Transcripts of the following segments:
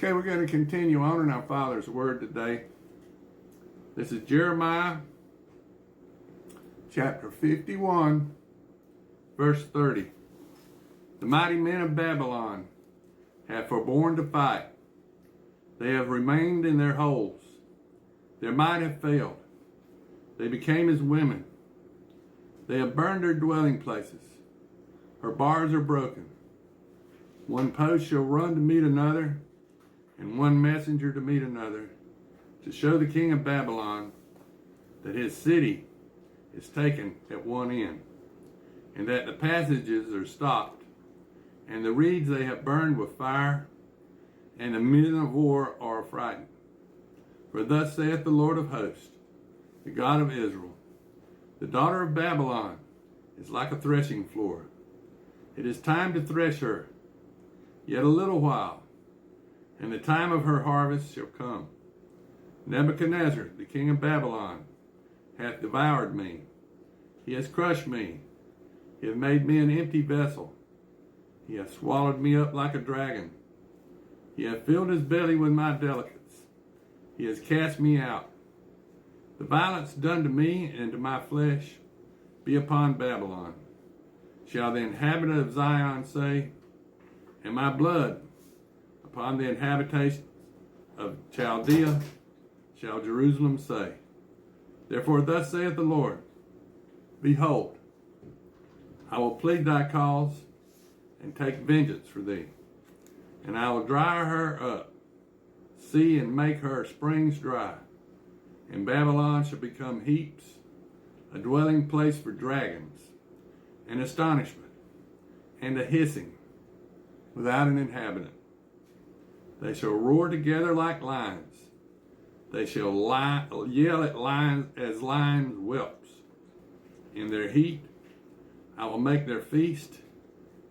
Okay, we're going to continue on in our Father's Word today. This is Jeremiah chapter 51, verse 30. The mighty men of Babylon have forborne to fight. They have remained in their holes. Their might have failed. They became as women. They have burned their dwelling places. Her bars are broken. One post shall run to meet another, and one messenger to meet another, to show the king of Babylon that his city is taken at one end, and that the passages are stopped, and the reeds they have burned with fire, and the men of war are affrighted. For thus saith the Lord of hosts, the God of Israel, the daughter of Babylon is like a threshing floor. It is time to thresh her, yet a little while, and the time of her harvest shall come. Nebuchadnezzar, the king of Babylon, hath devoured me. He has crushed me. He hath made me an empty vessel. He hath swallowed me up like a dragon. He hath filled his belly with my delicates. He has cast me out. The violence done to me and to my flesh be upon Babylon. Shall the inhabitant of Zion say, and my blood upon the inhabitation of Chaldea shall Jerusalem say. Therefore thus saith the Lord, behold, I will plead thy cause and take vengeance for thee, and I will dry her up, see and make her springs dry, and Babylon shall become heaps, a dwelling place for dragons, an astonishment, and a hissing, without an inhabitant. They shall roar together like lions. They shall yell at lions as lions whelps. In their heat I will make their feast,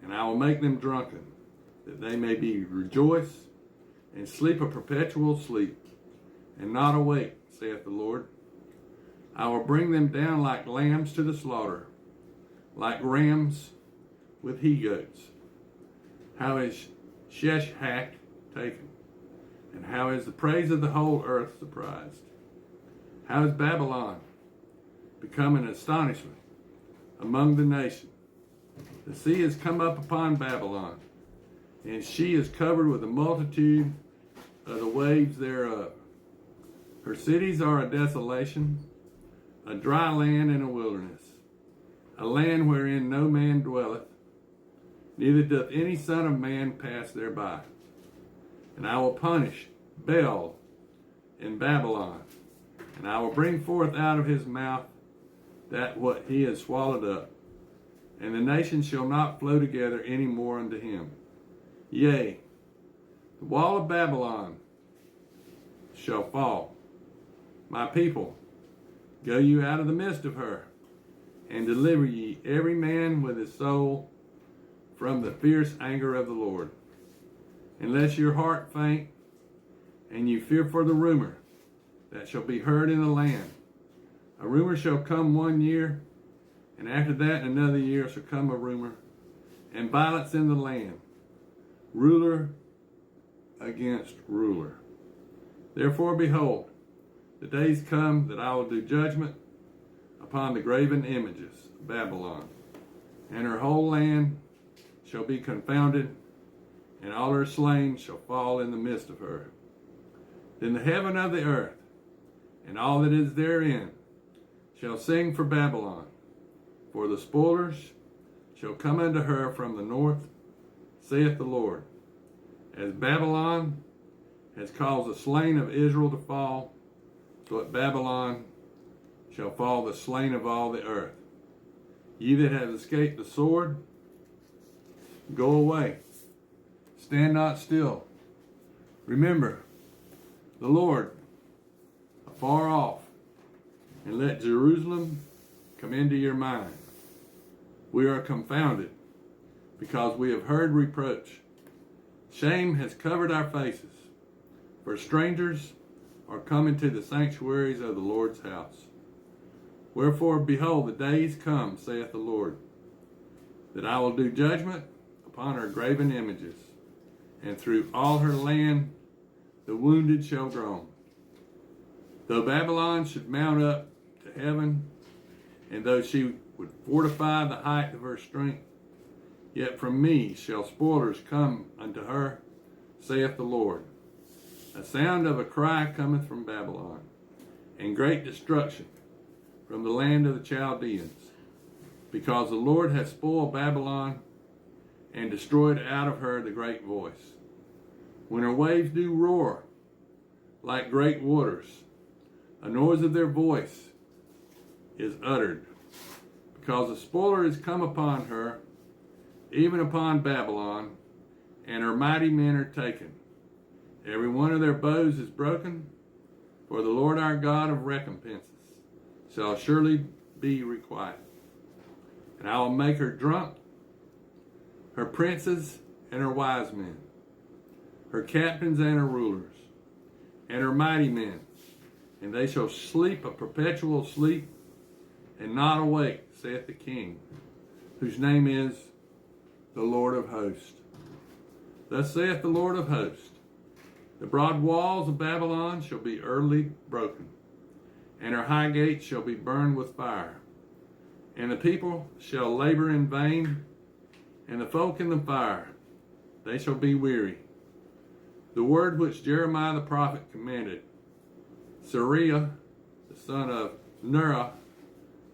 and I will make them drunken, that they may be rejoice and sleep a perpetual sleep, and not awake, saith the Lord. I will bring them down like lambs to the slaughter, like rams with he-goats. How is Sheshak taken? And how is the praise of the whole earth surprised? How is Babylon become an astonishment among the nations? The sea has come up upon Babylon, and she is covered with a multitude of the waves thereof. Her cities are a desolation, a dry land and a wilderness, a land wherein no man dwelleth, neither doth any son of man pass thereby. And I will punish Bel in Babylon, and I will bring forth out of his mouth that what he has swallowed up, and the nations shall not flow together any more unto him. Yea, the wall of Babylon shall fall. My people, go you out of the midst of her, and deliver ye every man with his soul from the fierce anger of the Lord. Unless your heart faint, and you fear for the rumor that shall be heard in the land. A rumor shall come 1 year, and after that in another year shall come a rumor, and violence in the land, ruler against ruler. Therefore, behold, the days come that I will do judgment upon the graven images of Babylon, and her whole land shall be confounded, and all her slain shall fall in the midst of her. Then the heaven of the earth, and all that is therein, shall sing for Babylon, for the spoilers shall come unto her from the north, saith the Lord. As Babylon has caused the slain of Israel to fall, so at Babylon shall fall the slain of all the earth. Ye that have escaped the sword, go away. Stand not still. Remember the Lord afar off, and let Jerusalem come into your mind. We are confounded, because we have heard reproach. Shame has covered our faces, for strangers are come into the sanctuaries of the Lord's house. Wherefore, behold, the days come, saith the Lord, that I will do judgment upon her graven images, and through all her land the wounded shall groan. Though Babylon should mount up to heaven, and though she would fortify the height of her strength, yet from me shall spoilers come unto her, saith the Lord. A sound of a cry cometh from Babylon, and great destruction from the land of the Chaldeans, because the Lord hath spoiled Babylon, and destroyed out of her the great voice. When her waves do roar like great waters, a noise of their voice is uttered, because the spoiler is come upon her, even upon Babylon, and her mighty men are taken. Every one of their bows is broken, for the Lord our God of recompenses shall surely be requited. And I will make her drunk, her princes and her wise men, her captains and her rulers, and her mighty men, and they shall sleep a perpetual sleep, and not awake, saith the King, whose name is the Lord of hosts. Thus saith the Lord of hosts, the broad walls of Babylon shall be utterly broken, and her high gates shall be burned with fire. And the people shall labor in vain, and the folk in the fire, they shall be weary. The word which Jeremiah the prophet commanded, Sariah, the son of Nerah,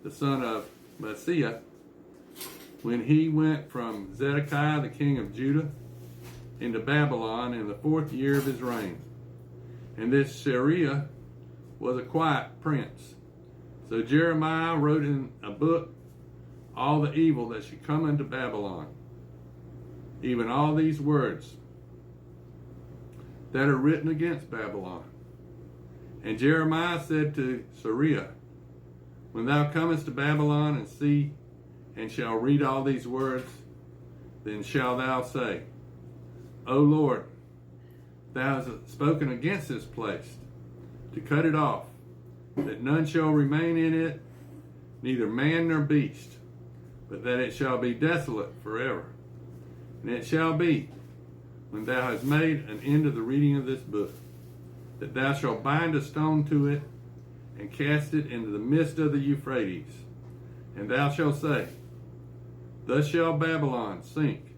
the son of Maaseiah, when he went from Zedekiah the king of Judah into Babylon in the 4th year of his reign. And this Sariah was a quiet prince. So Jeremiah wrote in a book all the evil that should come into Babylon, even all these words that are written against Babylon. And Jeremiah said to Sariah, when thou comest to Babylon and see and shall read all these words, then shalt thou say, O Lord, thou hast spoken against this place, to cut it off, that none shall remain in it, neither man nor beast, but that it shall be desolate forever. And it shall be, when thou hast made an end of the reading of this book, that thou shalt bind a stone to it, and cast it into the midst of the Euphrates. And thou shalt say, thus shall Babylon sink,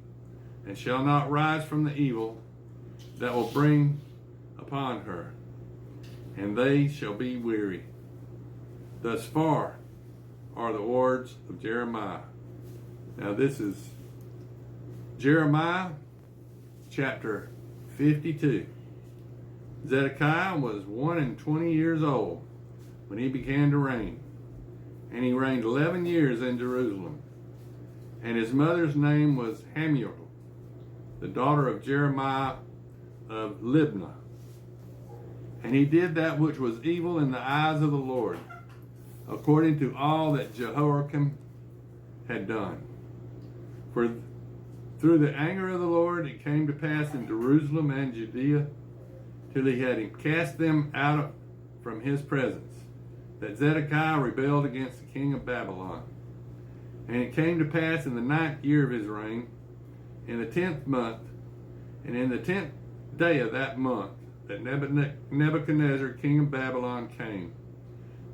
and shall not rise from the evil that will bring upon her, and they shall be weary. Thus far are the words of Jeremiah. Now this is Jeremiah chapter 52. Zedekiah was 21 years old when he began to reign, and he reigned 11 years in Jerusalem. And his mother's name was Hamuel, the daughter of Jeremiah of Libnah. And he did that which was evil in the eyes of the Lord, according to all that Jehoiakim had done. For through the anger of the Lord it came to pass in Jerusalem and Judea, till he had cast them out from his presence, that Zedekiah rebelled against the king of Babylon. And it came to pass in the 9th year of his reign, in the 10th month, and in the 10th day of that month, that Nebuchadnezzar, king of Babylon, came,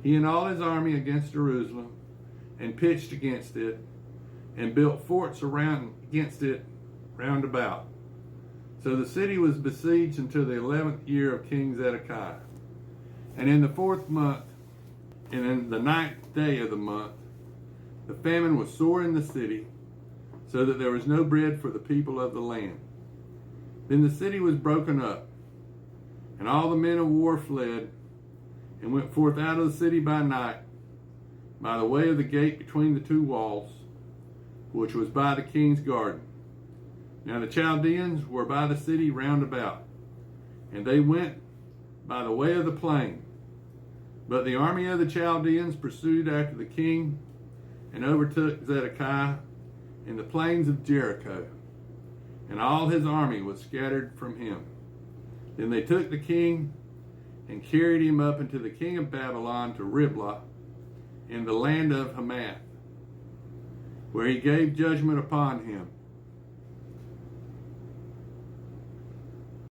he and all his army, against Jerusalem, and pitched against it, and built forts around against it round about. So the city was besieged until the 11th year of King Zedekiah. And in the 4th month, and in the 9th day of the month, the famine was sore in the city, so that there was no bread for the people of the land. Then the city was broken up, and all the men of war fled, and went forth out of the city by night, by the way of the gate between the two walls, which was by the king's garden. Now the Chaldeans were by the city round about, and they went by the way of the plain. But the army of the Chaldeans pursued after the king, and overtook Zedekiah in the plains of Jericho, and all his army was scattered from him. Then they took the king, and carried him up unto the king of Babylon to Riblah, in the land of Hamath, where he gave judgment upon him.